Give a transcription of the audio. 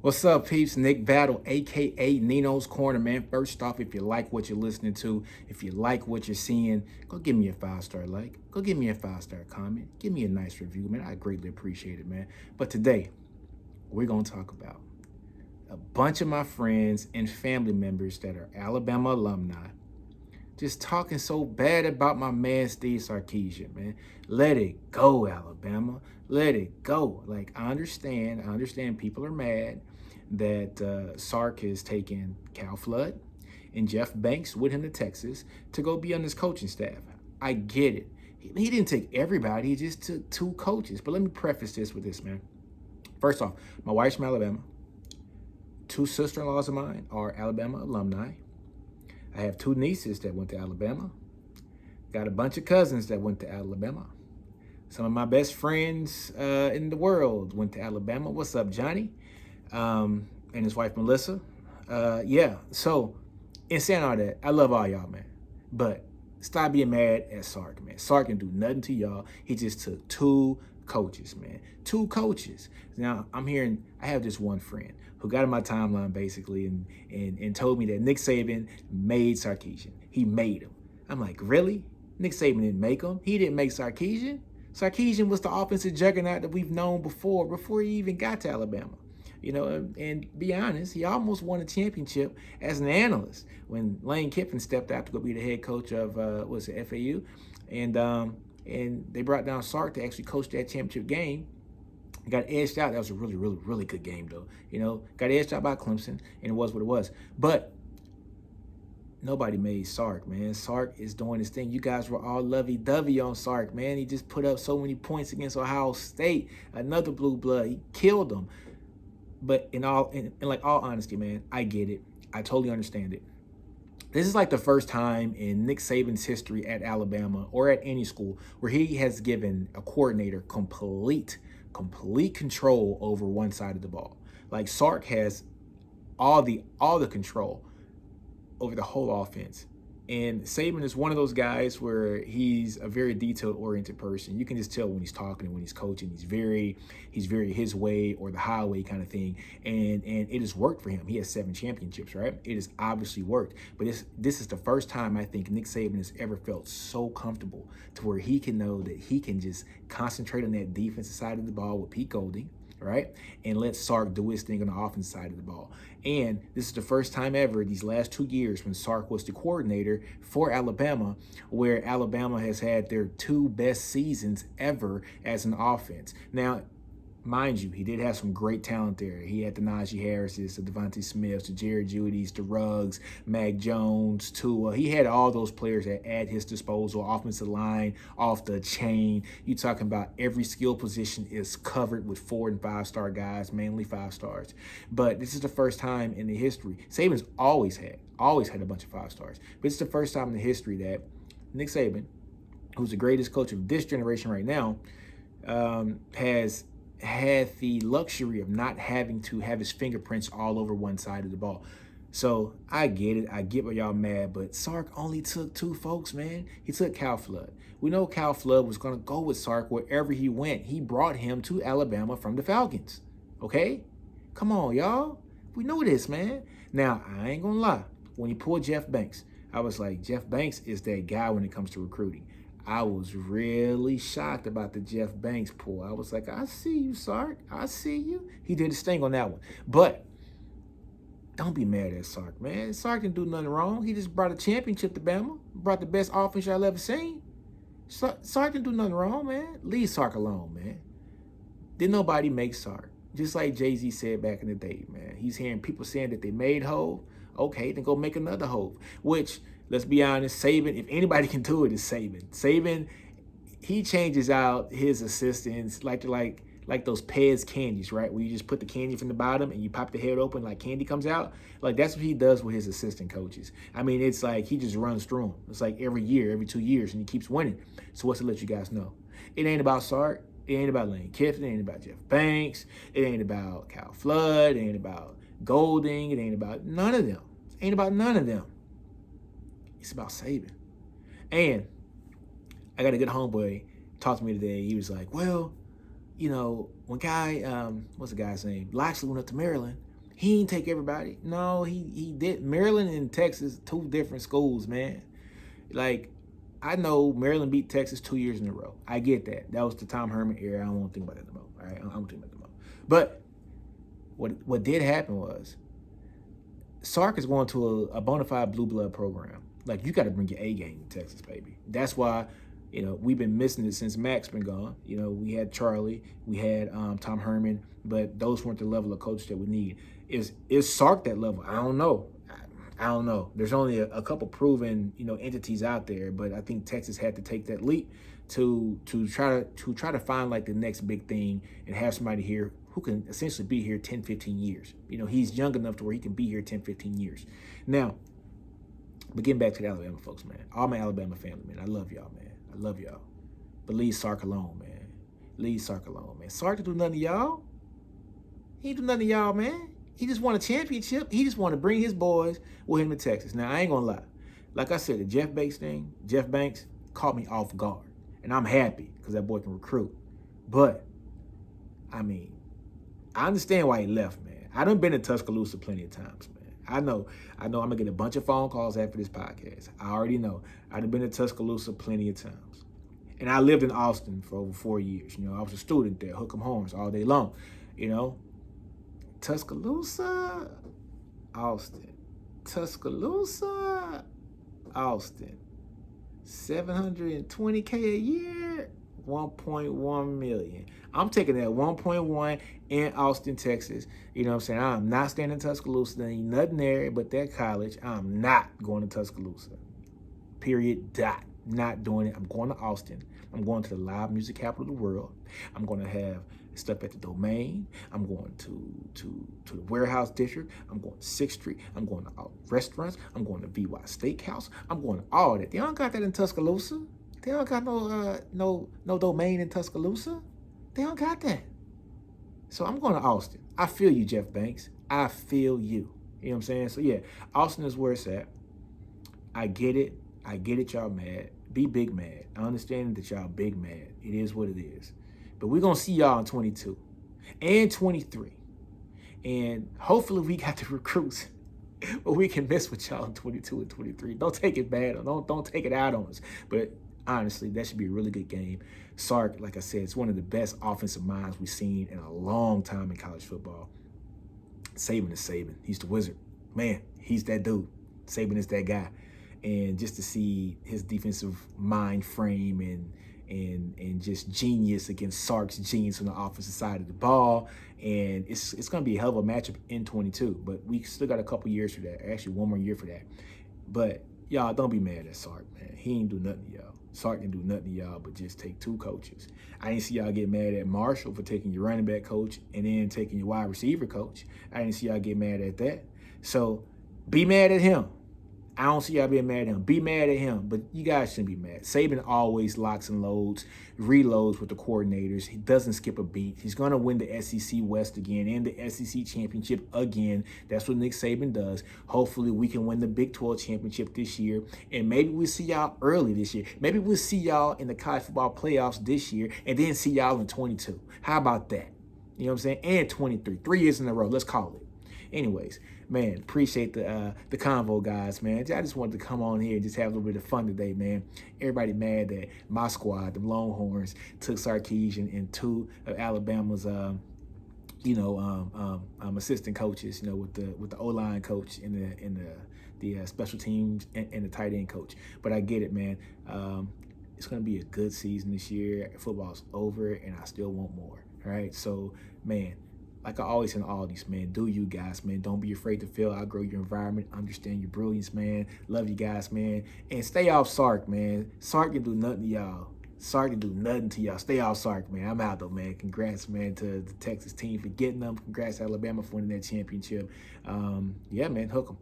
What's up, peeps? Nick Battle, aka NinosCorner, man. First off, if you like what you're listening to, if you like what you're seeing, go give me a 5-star like. Go give me a 5-star comment. Give me a nice review, man. I greatly appreciate it, man. But today, we're gonna talk about a bunch of my friends and family members that are Alabama alumni just talking so bad about my man Steve Sarkisian, man. Let it go, Alabama. Let it go. Like I understand people are mad that Sark has taken Cal Flood and Jeff Banks with him to Texas to go be on his coaching staff. I get it. He didn't take everybody, he just took two coaches. But let me preface this with this, man. First off, my wife's from Alabama. Two sister-in-laws of mine are Alabama alumni. I have two nieces that went to Alabama. Got a bunch of cousins that went to Alabama. Some of my best friends in the world went to Alabama. What's up, Johnny? And his wife, Melissa. Yeah, so in saying all that, I love all y'all, man. But stop being mad at Sark, man. Sark didn't do nothing to y'all. He just took two coaches, man. Two coaches. Now, I have this one friend who got in my timeline basically and told me that Nick Saban made Sarkisian. He made him. I'm like, really? Nick Saban didn't make him. He didn't make Sarkisian. Sarkisian was the offensive juggernaut that we've known before he even got to Alabama. You know, and be honest, he almost won a championship as an analyst when Lane Kiffin stepped out to go be the head coach of FAU, and they brought down Sark to actually coach that championship game. Got edged out. That was a really, really, really good game, though. You know, got edged out by Clemson, and it was what it was. But nobody made Sark, man. Sark is doing his thing. You guys were all lovey-dovey on Sark, man. He just put up so many points against Ohio State, another blue blood. He killed them. But in all honesty, man, I get it. I totally understand it. This is like the first time in Nick Saban's history at Alabama or at any school where he has given a coordinator complete control over one side of the ball. Like Sark has all the control over the whole offense. And Saban is one of those guys where he's a very detail-oriented person. You can just tell when he's talking and when he's coaching. He's very his way or the highway kind of thing. And it has worked for him. He has 7 championships, right? It has obviously worked. But this is the first time I think Nick Saban has ever felt so comfortable to where he can know that he can just concentrate on that defensive side of the ball with Pete Golding, right? And let Sark do his thing on the offense side of the ball. And this is the first time ever these last 2 years when Sark was the coordinator for Alabama, where Alabama has had their 2 best seasons ever as an offense. Now, mind you, he did have some great talent there. He had the Najee Harrises, the Devontae Smiths, the Jared Judys, the Ruggs, Mac Jones, Tua. He had all those players at his disposal, offensive line, off the chain. You talking about every skill position is covered with 4- and 5-star guys, mainly 5 stars. But this is the first time in the history. Saban's always had a bunch of 5 stars. But it's the first time in the history that Nick Saban, who's the greatest coach of this generation right now, has had the luxury of not having to have his fingerprints all over one side of the ball. So I get it. I get why y'all mad, but Sark only took 2 folks, man. He took Cal Flood. We know Cal Flood was going to go with Sark wherever he went. He brought him to Alabama from the Falcons. Okay? Come on, y'all. We know this, man. Now, I ain't going to lie. When he pulled Jeff Banks, I was like, Jeff Banks is that guy when it comes to recruiting. I was really shocked about the Jeff Banks pull. I was like, I see you, Sark. I see you. He did his thing on that one. But don't be mad at Sark, man. Sark didn't do nothing wrong. He just brought a championship to Bama. Brought the best offense y'all ever seen. Sark didn't do nothing wrong, man. Leave Sark alone, man. Didn't nobody make Sark. Just like Jay-Z said back in the day, man. He's hearing people saying that they made Hov. Okay, then go make another Hov. Which, let's be honest, Saban, if anybody can do it, is Saban. Saban, he changes out his assistants like those Pez candies, right? Where you just put the candy from the bottom and you pop the head open, like candy comes out. Like that's what he does with his assistant coaches. I mean, it's like he just runs through them. It's like every year, every 2 years, and he keeps winning. So what's to let you guys know? It ain't about Sark. It ain't about Lane Kiffin. It ain't about Jeff Banks. It ain't about Cal Flood. It ain't about Golding. It ain't about none of them. It ain't about none of them. It's about Saban. And I got a good homeboy talk to me today. He was like, well, you know, when what's the guy's name? Loxley went up to Maryland. He ain't take everybody. No, he did. Maryland and Texas, two different schools, man. Like, I know Maryland beat Texas 2 years in a row. I get that. That was the Tom Herman era. I don't want to think about that no more. All right, I don't think about that no more. But what did happen was Sark is going to a bona fide blue blood program. Like, you got to bring your A game to Texas, baby. That's why, we've been missing it since Mac's been gone. We had Charlie, we had Tom Herman, but those weren't the level of coach that we need. Is Sark that level? I don't know. I don't know. There's only a couple proven, entities out there, but I think Texas had to take that leap to try to find like the next big thing and have somebody here who can essentially be here 10, 15 years. He's young enough to where he can be here 10, 15 years. Now, but getting back to the Alabama folks, man. All my Alabama family, man. I love y'all, man. I love y'all. But leave Sark alone, man. Leave Sark alone, man. Sark didn't do nothing to y'all. He didn't do nothing to y'all, man. He just won a championship. He just want to bring his boys with him to Texas. Now, I ain't going to lie. Like I said, the Jeff Banks caught me off guard. And I'm happy because that boy can recruit. But, I understand why he left, man. I done been in Tuscaloosa plenty of times, man. I know I'm going to get a bunch of phone calls after this podcast. I already know. I done been in Tuscaloosa plenty of times. And I lived in Austin for over 4 years. I was a student there, hook 'em horns all day long, Tuscaloosa, Austin. Tuscaloosa, Austin. $720K a year, 1.1 million. I'm taking that 1.1 in Austin, Texas. You know what I'm saying? I'm not staying in Tuscaloosa. There ain't nothing there but that college. I'm not going to Tuscaloosa. Period. Dot. Not doing it. I'm going to Austin. I'm going to the live music capital of the world. I'm going to have stuff at the Domain. I'm going to the Warehouse District. I'm going to 6th Street. I'm going to all restaurants. I'm going to VY Steakhouse. I'm going to all that. They don't got that in Tuscaloosa. They don't got no Domain in Tuscaloosa. They don't got that. So I'm going to Austin. I feel you, Jeff Banks. I feel you. You know what I'm saying? So yeah, Austin is where it's at. I get it. Y'all mad. Be big mad. I understand that y'all big mad. It is what it is. But we're going to see y'all in 22 and 23. And hopefully we got the recruits. But we can mess with y'all in 22 and 23. Don't take it bad. Don't take it out on us. But honestly, that should be a really good game. Sark, like I said, it's one of the best offensive minds we've seen in a long time in college football. Saban is Saban. He's the wizard. Man, he's that dude. Saban is that guy. And just to see his defensive mind frame and just genius against Sark's genius on the offensive side of the ball. And it's going to be a hell of a matchup in 22. But we still got a couple years for that. Actually, one more year for that. But y'all, don't be mad at Sark, man. He ain't do nothing to y'all. Sark didn't do nothing to y'all but just take two coaches. I didn't see y'all get mad at Marshall for taking your running back coach and then taking your wide receiver coach. I didn't see y'all get mad at that. So be mad at him. I don't see y'all being mad at him. Be mad at him, but you guys shouldn't be mad. Saban always locks and loads, reloads with the coordinators. He doesn't skip a beat. He's going to win the SEC West again and the SEC Championship again. That's what Nick Saban does. Hopefully we can win the Big 12 Championship this year, and maybe we'll see y'all early this year. Maybe we'll see y'all in the college football playoffs this year and then see y'all in 22. How about that? You know what I'm saying? And 23. 3 years in a row. Let's call it. Anyways, man, appreciate the convo, guys, man. I just wanted to come on here and just have a little bit of fun today, man. Everybody mad that my squad, the Longhorns, took Sarkisian and two of Alabama's, assistant coaches, with the O-line coach and the special teams and the tight end coach. But I get it, man. It's going to be a good season this year. Football's over, and I still want more. All right, so, man. Like I always say in all these, man, do you guys, man. Don't be afraid to fail. Outgrow your environment. Understand your brilliance, man. Love you guys, man. And stay off Sark, man. Sark didn't do nothing to y'all. Sark didn't do nothing to y'all. Stay off Sark, man. I'm out, though, man. Congrats, man, to the Texas team for getting them. Congrats, Alabama, for winning that championship. Yeah, man, hook 'em.